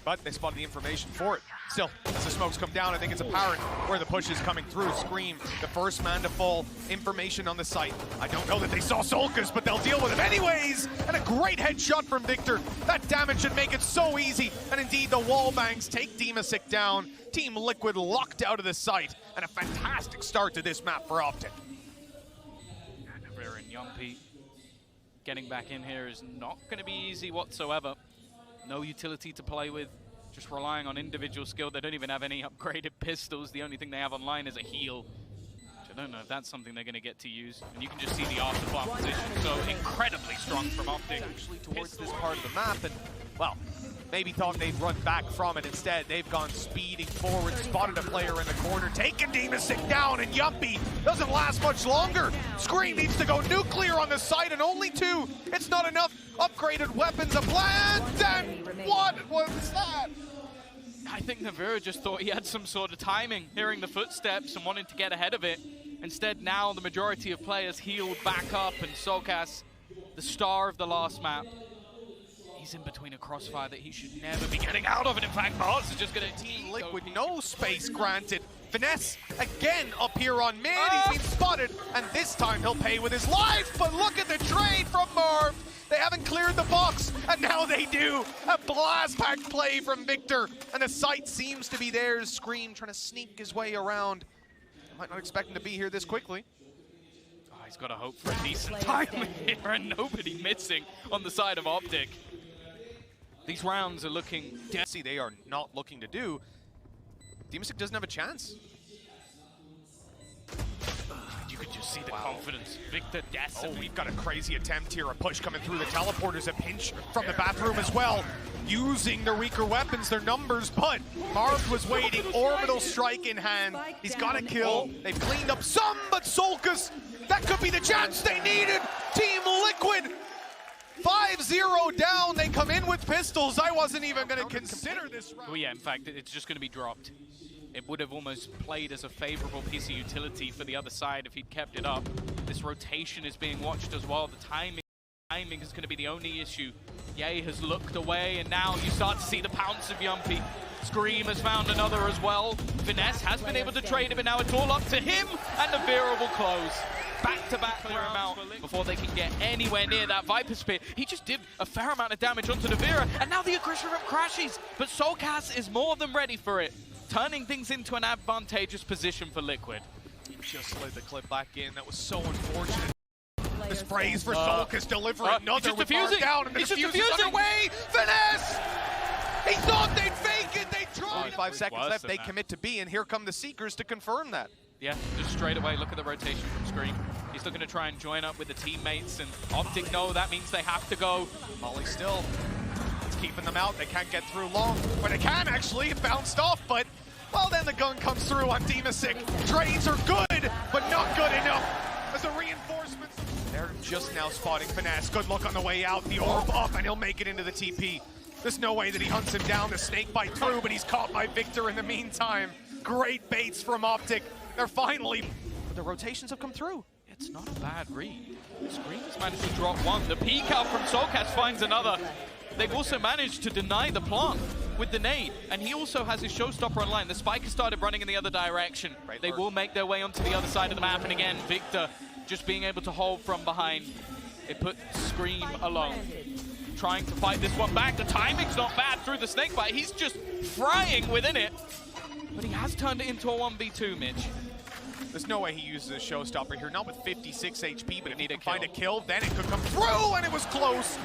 but they spotted the information for it. Still, as the smokes come down, I think it's apparent where the push is coming through. Scream, the first man to fall, information on the site. I don't know that they saw soulcas, but they'll deal with him anyways! And a great headshot from Victor. That damage should make it so easy. And indeed, the wall bangs take dimasick down. Team Liquid locked out of the site. And a fantastic start to this map for OpTic. Nivera and Jamppi getting back in here is not going to be easy whatsoever. No utility to play with, just relying on individual skill. They don't even have any upgraded pistols. The only thing they have online is a heal. Which I don't know if that's something they're going to get to use. And you can just see the afterplant position so incredibly strong from OpTic. Actually towards this part of the map, and well, maybe thought they'd run back from it. Instead, they've gone speeding forward, spotted a player in the corner, taken dimasick down, and Jamppi doesn't last much longer. Scream needs to go nuclear on the site, and only 2. It's not enough. Upgraded weapons a plant, and what was that? I think Nivera just thought he had some sort of timing, hearing the footsteps and wanting to get ahead of it. Instead, now the majority of players healed back up, and soulcas, the star of the last map, he's in between a crossfire that he should never be getting out of, and in fact, Marved is just going to Team Liquid, no space granted. Finesse again up here on mid, he's been spotted, and this time he'll pay with his life, but look at the trade from Marved. They haven't cleared the box, and now they do. A blast pack play from Victor, and the site seems to be theirs. Scream trying to sneak his way around. I might not expect him to be here this quickly. Oh, he's got to hope for a decent time here, and nobody missing on the side of OpTic. These rounds are looking See, they are not looking to do. dimasick doesn't have a chance. You could just see the confidence. Victor decimated. Oh, we've got a crazy attempt here. A push coming through the teleporters, a pinch from the bathroom as well. Using the weaker weapons, their numbers, but Marved was waiting. Orbital strike in hand. He's got a kill. They've cleaned up some, but soulcas, that could be the chance they needed. Team Liquid 5-0 down. They come in with pistols. I wasn't even going to consider this round. Oh yeah, in fact, it's just going to be dropped. It would have almost played as a favorable piece of utility for the other side if he'd kept it up. This rotation is being watched as well. The timing is going to be the only issue. Ye has looked away, and now you start to see the pounce of Jamppi. Scream has found another as well. Finesse has been able to trade it, but now it's all up to him, and Nivera will close. Back-to-back clear him out before they can get anywhere near that Viper Spear. He just did a fair amount of damage onto Nivera, and now the aggression from crashies, but soulcas is more than ready for it, turning things into an advantageous position for Liquid. He just slid the clip back in. That was so unfortunate. The sprays for soulcas deliver another with Marved down, and the diffuser's underway. Finesse! He thought they'd fake it. They tried. 5 seconds left. They commit to B, and here come the Seekers to confirm that. Yeah, just straight away, look at the rotation from Scream. He's looking to try and join up with the teammates, and OpTic know that means they have to go. Molly still. It's keeping them out. They can't get through long. Or they can, actually. It bounced off, but, well, then the gun comes through on dimasick. Trades are good, but not good enough. As the reinforcements, they're just now spotting Finesse. Good look on the way out. The orb up, and he'll make it into the TP. There's no way that he hunts him down. The snake bite through, but he's caught by Victor in the meantime. Great baits from OpTic. They're finally, but the rotations have come through. It's not a bad read. Scream has managed to drop one. The peek out from soulcas finds another. They've also managed to deny the plant with the nade, and he also has his showstopper online. The spike has started running in the other direction. They will make their way onto the other side of the map, and again, Victor just being able to hold from behind. It put Scream alone. Trying to fight this one back. The timing's not bad through the snake bite. He's just frying within it. But he has turned it into a 1v2, Mitch. There's no way he uses a showstopper here. Not with 56 HP, but if he can find a kill, then it could come through, and it was close.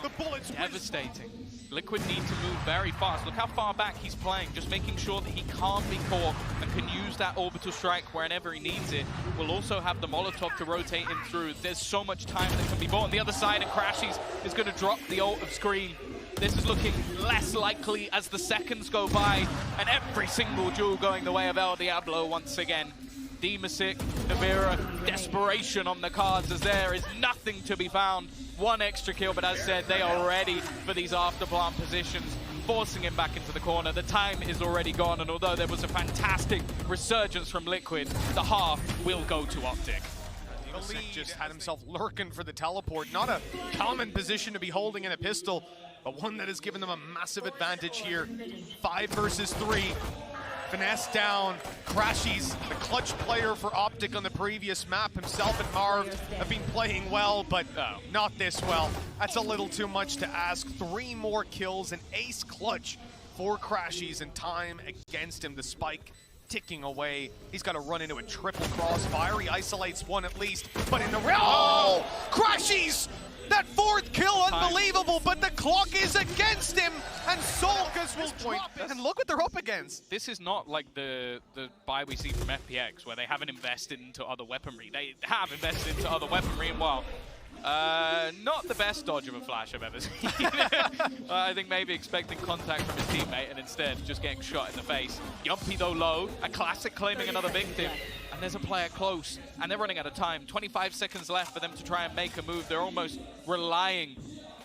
The bullets devastating. Liquid need to move very fast. Look how far back he's playing, just making sure that he can't be caught and can use that orbital strike whenever he needs it. We'll also have the Molotov to rotate him through. There's so much time that can be bought on the other side, and crashies is going to drop the ult of Scream. This is looking less likely as the seconds go by, and every single duel going the way of El Diablo once again. dimasick, Nivera, desperation on the cards as there is nothing to be found. One extra kill, but as said, they are ready for these afterplant positions, forcing him back into the corner. The time is already gone, and although there was a fantastic resurgence from Liquid, the half will go to OpTic. dimasick just had himself lurking for the teleport. Not a common position to be holding in a pistol. but one that has given them a massive advantage here. 5 versus 3. Finesse down. Crashies, the clutch player for OpTic on the previous map. Himself and Marved have been playing well, but not this well. That's a little too much to ask. 3 more kills, an ace clutch for Crashies, and time against him. The spike ticking away. He's got to run into a triple crossfire. He isolates one at least, but in the oh! Crashies! That 4th kill, unbelievable, but the clock is against him, and soulcas will drop it. And look what they're up against. This is not like the buy we see from FPX, where they haven't invested into other weaponry. They have invested into other weaponry, and well, not the best dodge of a flash I've ever seen. I think maybe expecting contact from his teammate and instead just getting shot in the face. Jamppi though low, a classic claiming another victim. And there's a player close, and they're running out of time. 25 seconds left for them to try and make a move. They're almost relying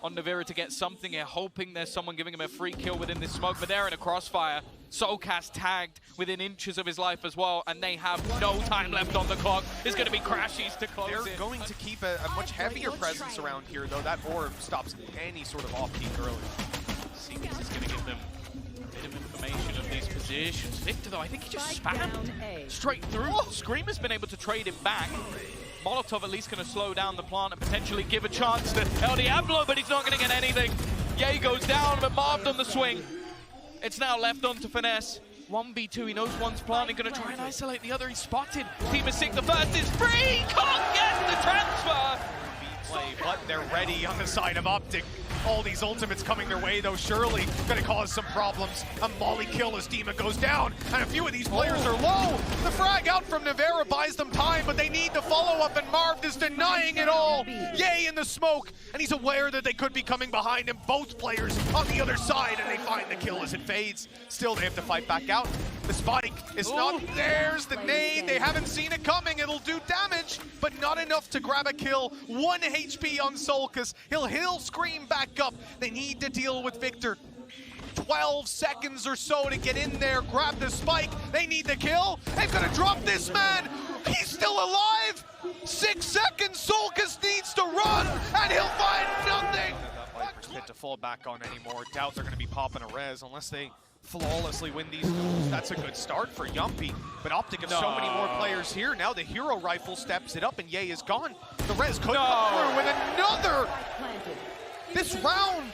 on Nivera to get something here, hoping there's someone giving him a free kill within this smoke, but they're in a crossfire. soulcas tagged within inches of his life as well, and they have no time left on the clock. There's going to be crashies to close They're going to keep a much heavier presence around here, though. That orb stops any sort of off-peak early. Sequence is going to give them a bit of information of these positions. Victor, though, I think he just spammed straight through. Screamer's been able to trade him back. Molotov at least going to slow down the plant and potentially give a chance to El Diablo, but he's not going to get anything. Ye goes down, but Marved on the swing. It's now left on to Finesse. 1v2, he knows one's planting, going to try and isolate the other. He's spotted. dimasick, the first is free! Can't get the transfer! But they're ready on the side of OpTic. All these ultimates coming their way, though, surely going to cause some problems. A molly kill as Dima goes down, and a few of these players are low. The frag out from Nivera buys them time, but they need to follow up, and Marved is denying it all. Yay in the smoke, and he's aware that they could be coming behind him. Both players on the other side, and they find the kill as it fades. Still, they have to fight back out. The spike is not theirs. The nade, they haven't seen it coming. It'll do damage, but not enough to grab a kill. 1 HP on soulcas. He'll scream back up. They need to deal with Victor. 12 seconds or so to get in there, grab the spike. They need the kill. They've got to drop this man. He's still alive. 6 seconds. soulcas needs to run, and he'll find nothing. Viper's pit to fall back on anymore. Doubt they're going to be popping a res unless they flawlessly win these duels. That's a good start for Jamppi, but OpTic have so many more players here. Now the hero rifle steps it up, and Ye is gone. The res could come through with another. This round,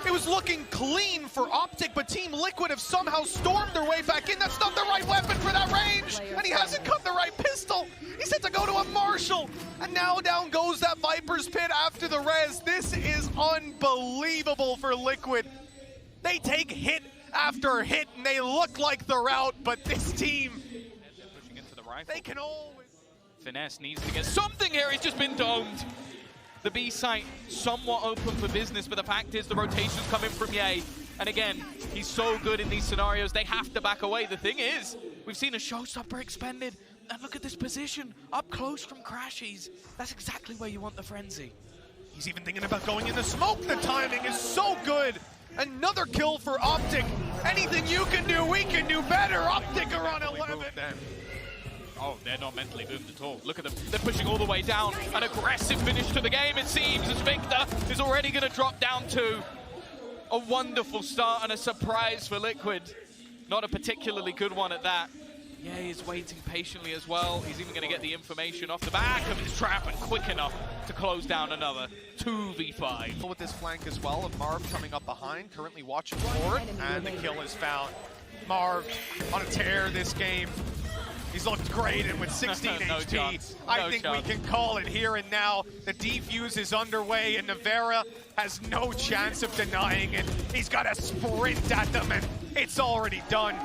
it was looking clean for OpTic, but Team Liquid have somehow stormed their way back in. That's not the right weapon for that range, and he hasn't got the right pistol. He's had to go to a Marshall, and now down goes that Viper's pit after the res. This is unbelievable for Liquid. They take hit after hit, and they look like they're out, but this team, they're pushing into the rifle. They can always. Finesse needs to get something here. He's just been domed. The B site somewhat open for business, but the fact is the rotation's coming from Ye. And again, he's so good in these scenarios, they have to back away. The thing is, we've seen a showstopper expended, and look at this position, up close from crashies. That's exactly where you want the frenzy. He's even thinking about going in the smoke. The timing is so good. Another kill for OpTic. Anything you can do, we can do better. OpTic are on 11. Oh, they're not mentally moved at all. Look at them. They're pushing all the way down. An aggressive finish to the game, it seems, as Victor is already going to drop down to a wonderful start and a surprise for Liquid. Not a particularly good one at that. Yeah, he's waiting patiently as well. He's even going to get the information off the back of his trap and quick enough to close down another 2v5. With this flank as well of Marv coming up behind, currently watching for it, and the kill is found. Marv on a tear this game. He's looked great, and with 16 HP, I think we can call it here and now. The defuse is underway, and Nivera has no chance of denying it. He's got to sprint at them, and it's already done.